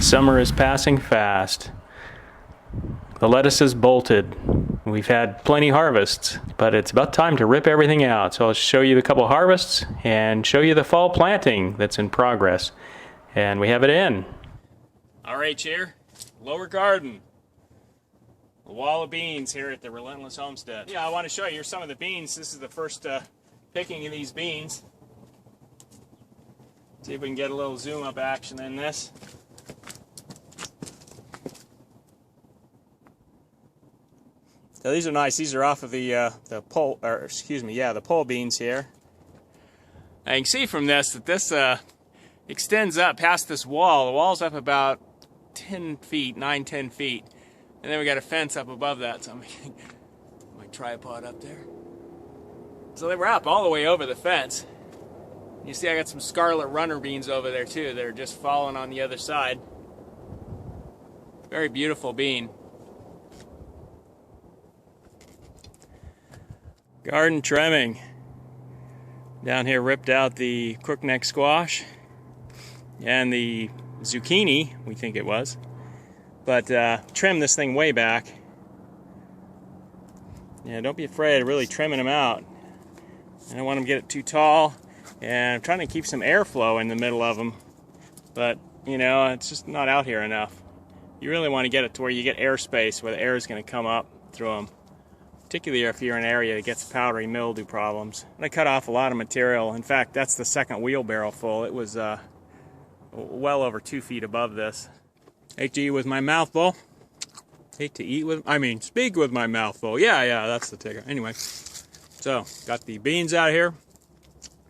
Summer is passing fast. The lettuce is bolted. We've had plenty harvests, but it's about time to rip everything out. So I'll show you the couple harvests and show you the fall planting that's in progress. And we have it in. RH here, lower garden. A wall of beans here at the Relentless Homestead. Yeah, I want to show you some of the beans. This is the first picking of these beans. See if we can get a little zoom up action in this. So these are nice. These are off of the pole, or excuse me, yeah, the pole beans here. Now you can see from this that this extends up past this wall. The wall's up about 10 feet, 9-10 feet. And then we got a fence up above that, so I'm making my tripod up there. So they were up all the way over the fence. You see I got some scarlet runner beans over there too. They're just falling on the other side. Very beautiful bean. Garden trimming. Down here ripped out the crookneck squash and the zucchini, we think it was. But trim this thing way back. Yeah, don't be afraid of really trimming them out. I don't want them to get it too tall. And I'm trying to keep some airflow in the middle of them. But, you know, it's just not out here enough. You really want to get it to where you get airspace, where the air is going to come up through them. Particularly if you're in an area that gets powdery mildew problems. I cut off a lot of material. In fact, that's the second wheelbarrow full. It was well over 2 feet above this. Hate to eat with my mouth full. Hate to eat with, speak with my mouth full. Yeah, that's the ticker. Anyway, so got the beans out here.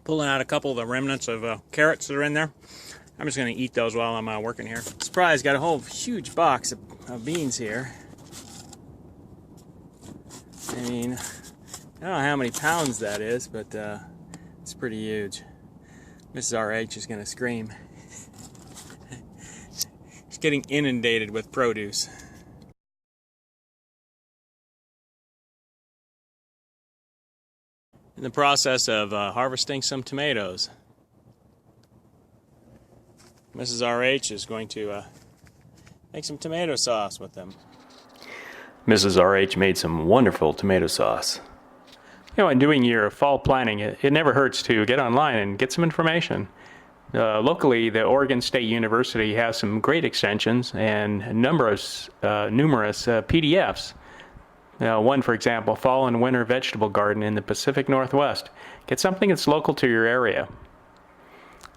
Pulling out a couple of the remnants of carrots that are in there. I'm just going to eat those while I'm working here. Surprise, got a whole huge box of beans here. I mean, I don't know how many pounds that is, but it's pretty huge. Mrs. RH is going to scream. She's getting inundated with produce. In the process of harvesting some tomatoes. Mrs. RH is going to make some tomato sauce with them. Mrs. RH made some wonderful tomato sauce. You know, in doing your fall planning, it never hurts to get online and get some information. Locally, the Oregon State University has some great extensions and numerous PDFs. One, for example, Fall and Winter Vegetable Garden in the Pacific Northwest. Get something that's local to your area.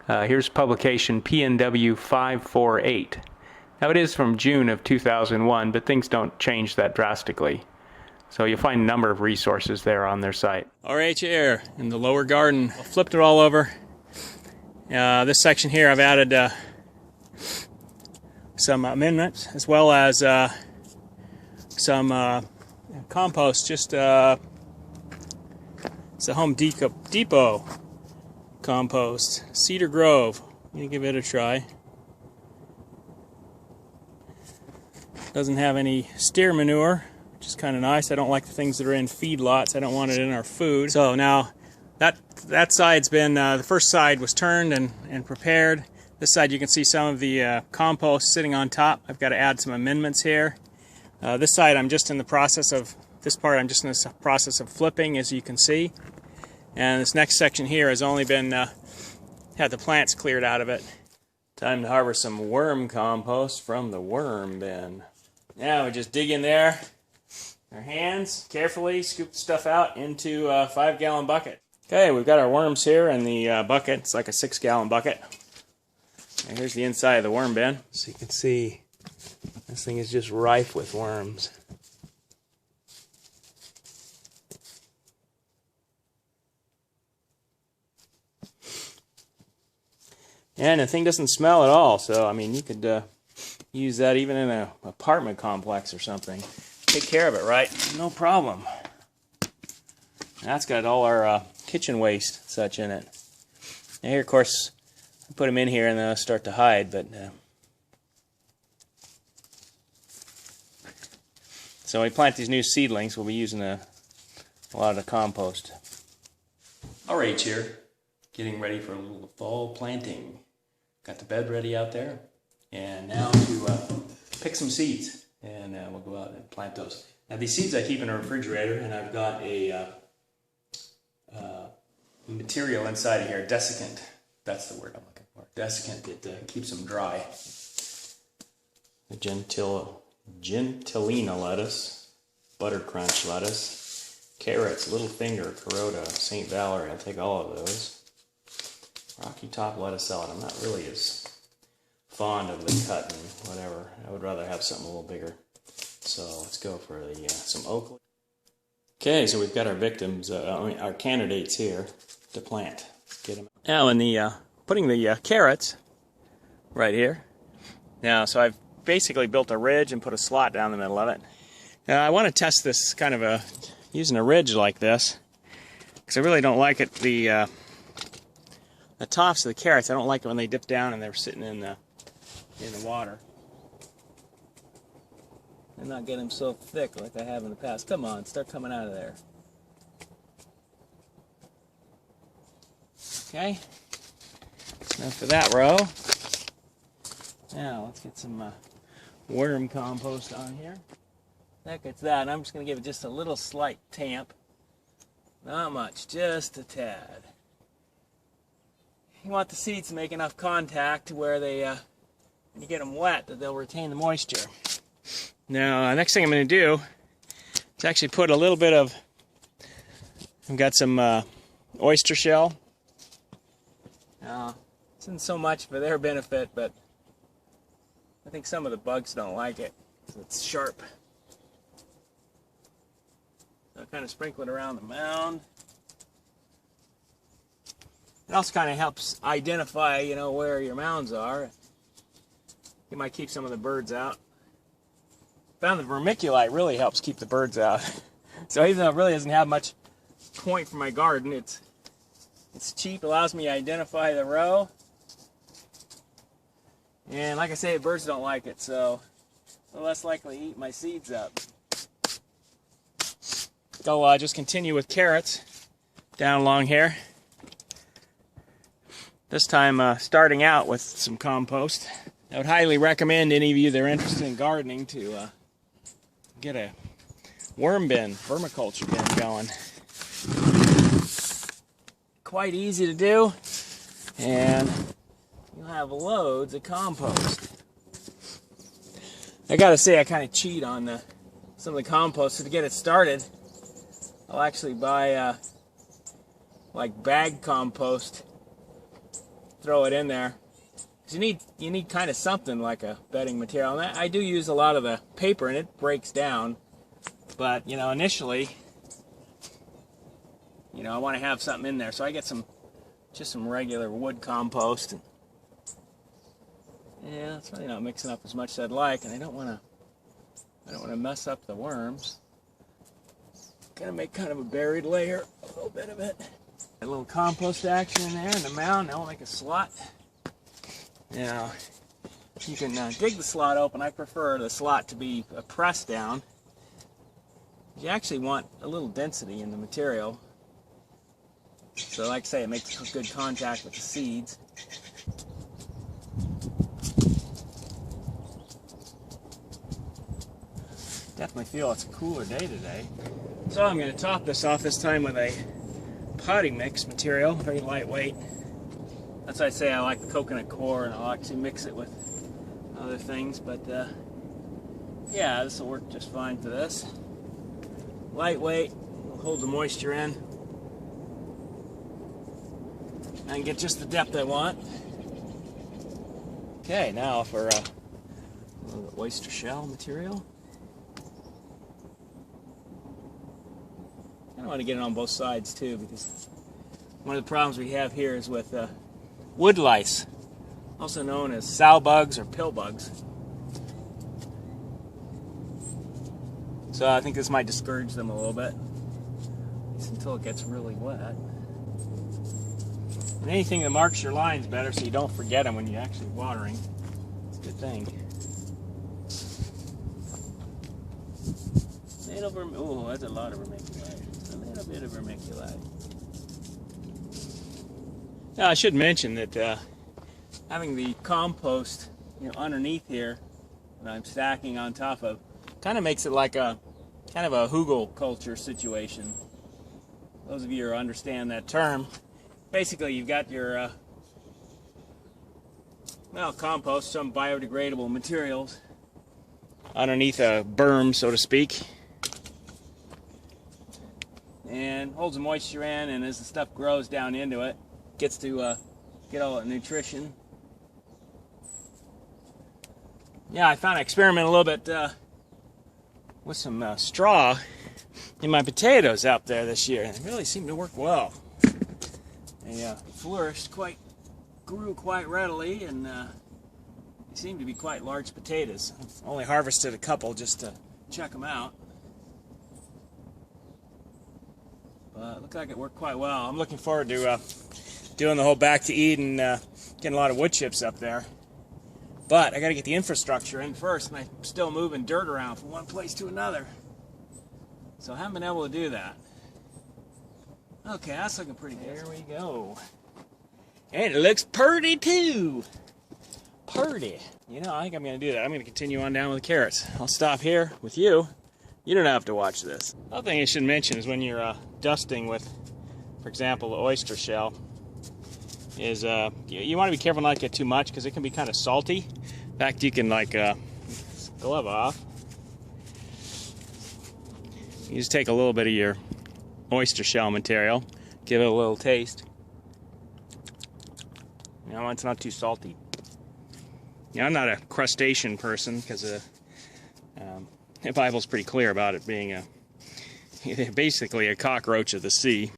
Here's publication PNW 548. Now it is from June of 2001, but things don't change that drastically. So you'll find a number of resources there on their site. RH here in the lower garden. I flipped it all over. This section here I've added some amendments as well as some compost. Just it's a Home Depot compost. Cedar Grove. I'm going to give it a try. Doesn't have any steer manure, which is kind of nice. I don't like the things that are in feedlots. I don't want it in our food. So now that side's been, the first side was turned and prepared. This side you can see some of the compost sitting on top. I've got to add some amendments here. This side I'm just in the process of, flipping, as you can see. And this next section here has only been, had the plants cleared out of it. Time to harvest some worm compost from the worm bin. Now we just dig in there, our hands, carefully scoop the stuff out into a 5-gallon bucket. Okay, we've got our worms here in the bucket. It's like a 6-gallon bucket. And here's the inside of the worm bin. So you can see this thing is just rife with worms. And the thing doesn't smell at all, so I mean you could use that even in an apartment complex or something. Take care of it, right? No problem. That's got all our kitchen waste such in it. Now here, of course, I put them in here and then I'll start to hide, but so when we plant these new seedlings, we'll be using a lot of the compost. RH here, getting ready for a little fall planting. Got the bed ready out there. And now to pick some seeds, and we'll go out and plant those. Now these seeds I keep in a refrigerator, and I've got a material inside of here, desiccant. That's the word I'm looking for. Desiccant that keeps them dry. The Gentilina lettuce, butter crunch lettuce, carrots, little finger, carota, St. Valerie. I'll take all of those. Rocky top lettuce salad. I'm not really as fond of the cut and whatever. I would rather have something a little bigger. So let's go for the some oak. Okay, so we've got our victims, our candidates here to plant. Get them. Now in the putting the carrots right here. Now, so I've basically built a ridge and put a slot down the middle of it. Now I want to test this kind of using a ridge like this, because I really don't like it. The tops of the carrots, I don't like it when they dip down and they're sitting in the water. And not get them so thick like I have in the past. Come on, start coming out of there. Okay, enough for that row. Now let's get some worm compost on here. That gets that. I'm just going to give it just a little slight tamp. Not much, just a tad. You want the seeds to make enough contact to where they, when you get them wet, that they'll retain the moisture. Now, next thing I'm going to do is actually put a little bit of, I've got some oyster shell. Now, this isn't so much for their benefit, but I think some of the bugs don't like it, because it's sharp. So I kind of sprinkle it around the mound. It also kind of helps identify, you know, where your mounds are. You might keep some of the birds out. Found the vermiculite really helps keep the birds out. So even though it really doesn't have much point for my garden, it's cheap, allows me to identify the row. And like I say, birds don't like it, so they're less likely to eat my seeds up. So just continue with carrots down along here. This time starting out with some compost. I would highly recommend any of you that are interested in gardening to get a worm bin, vermiculture bin going. Quite easy to do, and you'll have loads of compost. I gotta say, I kind of cheat on some of the compost. So to get it started, I'll actually buy like bag compost, throw it in there. You need kind of something like a bedding material. And I do use a lot of the paper, and it breaks down. But you know, initially, you know, I want to have something in there, so I get just some regular wood compost. And yeah, it's really not mixing up as much as I'd like, and I don't want to mess up the worms. Gonna make kind of a buried layer, a little bit of it. A little compost action in there in the mound. Now I'll make a slot. Now, you can dig the slot open. I prefer the slot to be pressed down. You actually want a little density in the material. So like I say, it makes good contact with the seeds. Definitely feel it's a cooler day today. So I'm going to top this off this time with a potting mix material, very lightweight. That's why I say I like the coconut coir, and I'll actually mix it with other things, but yeah, this will work just fine for this. Lightweight, will hold the moisture in. I can get just the depth I want. Okay, now for a little oyster shell material. I want to get it on both sides too, because one of the problems we have here is with wood lice, also known as sow bugs or pill bugs. So I think this might discourage them a little bit, at least until it gets really wet. And anything that marks your lines better, so you don't forget them when you're actually watering. It's a good thing. Oh, that's a lot of vermiculite. A little bit of vermiculite. Now I should mention that having the compost underneath here that I'm stacking on top of. Kind of makes it like a kind of a HugelKulture situation. Those of you who understand that term, basically you've got your compost, some biodegradable materials underneath a berm, so to speak, and holds the moisture in, and as the stuff grows down into it, gets to get all that nutrition. Yeah, I found I experimented a little bit with some straw in my potatoes out there this year, and it really seemed to work well. They grew quite readily, and they seem to be quite large potatoes. I've only harvested a couple just to check them out, but it looked like it worked quite well. I'm looking forward to doing the whole back to Eden, getting a lot of wood chips up there. But I got to get the infrastructure in first, and I'm still moving dirt around from one place to another. So I haven't been able to do that. Okay, that's looking pretty good. There we go. And it looks purty too. Purty. I think I'm going to do that. I'm going to continue on down with the carrots. I'll stop here with you. You don't have to watch this. Other thing I should mention is when you're dusting with, for example, the oyster shell, is you want to be careful not to get too much because it can be kind of salty. In fact, you can glove off. You just take a little bit of your oyster shell material, give it a little taste. It's not too salty. I'm not a crustacean person because the Bible's pretty clear about it being basically a cockroach of the sea.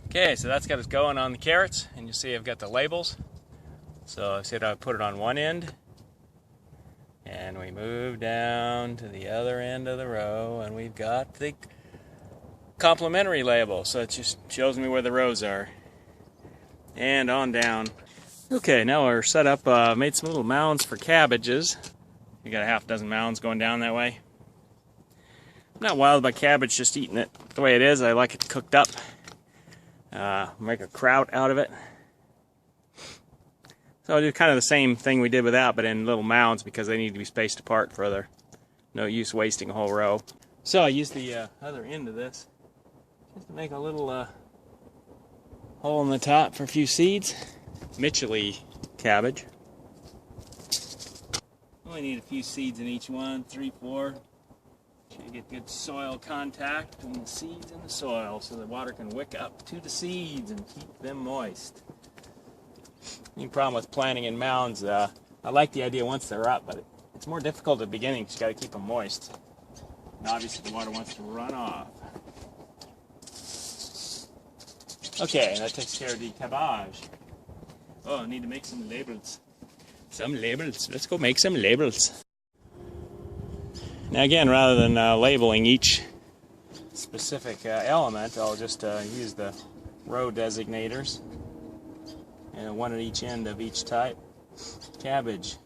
Okay, so that's got us going on the carrots, and you see I've got the labels. So I said I'd put it on one end, and we move down to the other end of the row, and we've got the complementary label, so it just shows me where the rows are. And on down. Okay, now we're set up, made some little mounds for cabbages. You got a half dozen mounds going down that way. I'm not wild about cabbage, just eating it the way it is. I like it cooked up. Make a kraut out of it. So I'll do kind of the same thing we did with that, but in little mounds because they need to be spaced apart further. No use wasting a whole row. So I used the other end of this just to make a little hole in the top for a few seeds. Mitchellly cabbage. Only need a few seeds in each one, 3, 4. You get good soil contact between the seeds and the soil so the water can wick up to the seeds and keep them moist. The problem with planting in mounds, I like the idea once they're up, but it's more difficult at the beginning because you got to keep them moist. And obviously the water wants to run off. Okay, that takes care of the cabbage. Oh, I need to make some labels. Some labels. Let's go make some labels. Now again, rather than labeling each specific element, I'll just use the row designators, and one at each end of each type. Cabbage.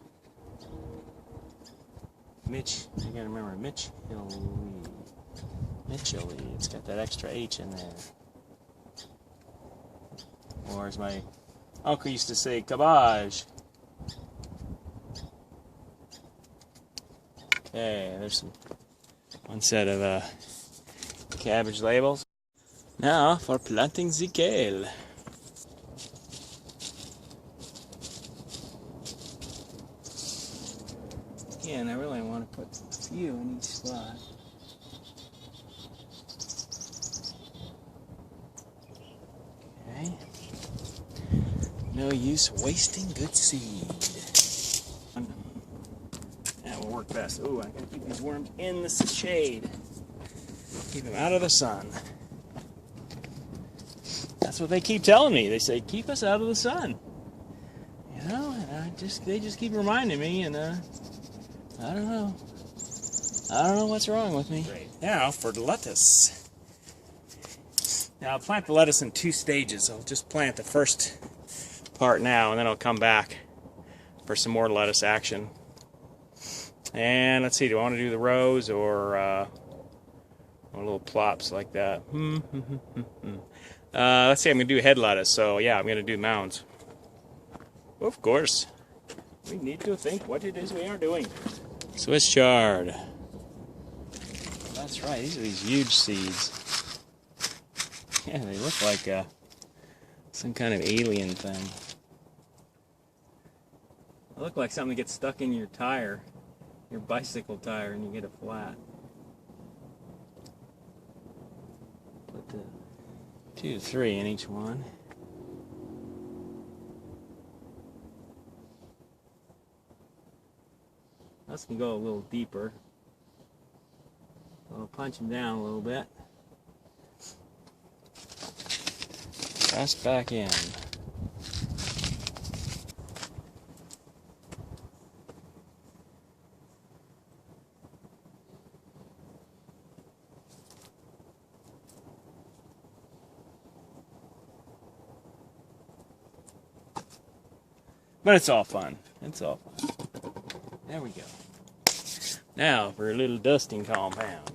I gotta remember, Mitchellly. It's got that extra H in there. Or as my uncle used to say, cabbage. Okay, there's one set of cabbage labels. Now for planting the kale. Again, I really want to put a few in each spot. Okay. No use wasting good seed. That will work best. Ooh, I gotta keep these worms in the shade. Keep them out of the sun. That's what they keep telling me. They say, keep us out of the sun. And they just keep reminding me, and I don't know. I don't know what's wrong with me. Great. Now for the lettuce. Now I'll plant the lettuce in 2 stages. I'll just plant the first part now, and then I'll come back for some more lettuce action. And let's see, do I want to do the rows or little plops like that? Let's see, I'm going to do head lettuce, so yeah, I'm going to do mounds. Of course. We need to think what it is we are doing. Swiss chard. That's right, these are these huge seeds. Yeah, they look like some kind of alien thing. They look like something that gets stuck in your tire, your bicycle tire, and you get a flat. Put 2 to 3 in each one. This can go a little deeper. So I'll punch them down a little bit. Press back in. But it's all fun. It's all fun. There we go. Now for a little dusting compound.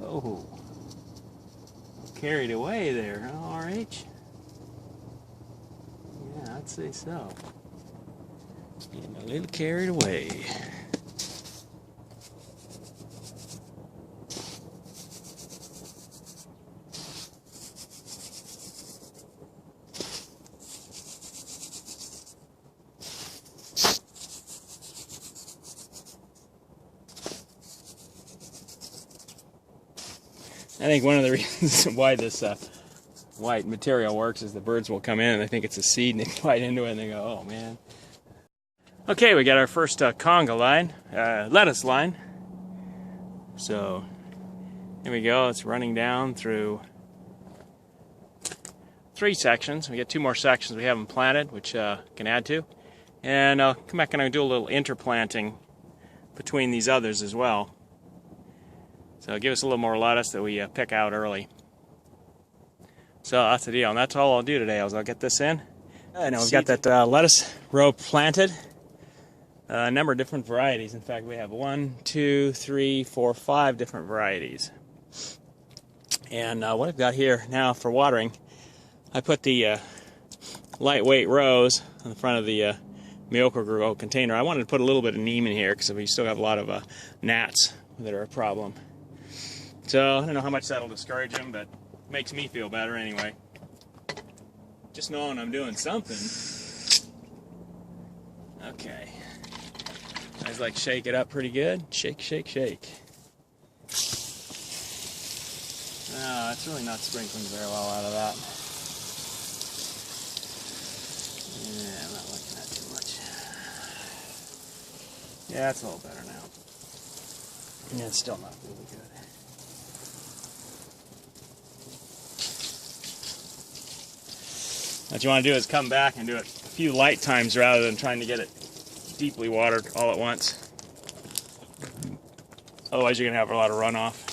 Oh, carried away there, huh, RH? Yeah, I'd say so. Getting a little carried away. I think one of the reasons why this white material works is the birds will come in and they think it's a seed and they bite into it and they go, oh man. Okay, we got our first conga line, lettuce line. So here we go, it's running down through 3 sections. We got 2 more sections we haven't planted, which can add to. And I'll come back and I'll do a little interplanting between these others as well. So give us a little more lettuce that we pick out early. So that's the deal, and that's all I'll do today. I'll get this in. I know we've got that lettuce row planted. A number of different varieties. In fact, we have 1, 2, 3, 4, 5 different varieties. And what I've got here now for watering, I put the lightweight rows on the front of the HugelKulture container. I wanted to put a little bit of neem in here because we still have a lot of gnats that are a problem. So I don't know how much that'll discourage them, but it makes me feel better anyway. Just knowing I'm doing something. Okay. I just like shake it up pretty good. Shake, shake, shake. No, it's really not sprinkling very well out of that. Yeah, I'm not liking that too much. Yeah, it's a little better now. Yeah, it's still not really good. What you want to do is come back and do it a few light times rather than trying to get it deeply watered all at once. Otherwise you're going to have a lot of runoff.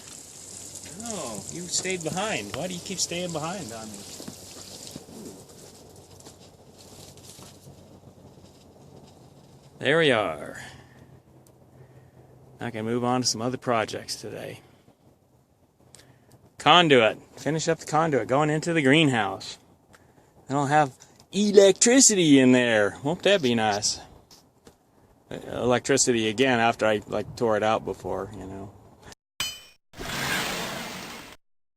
Oh, you stayed behind. Why do you keep staying behind on me? There we are. I can move on to some other projects today. Conduit. Finish up the conduit going into the greenhouse. I don't have electricity in there. Won't that be nice? Electricity again after I tore it out before, you know.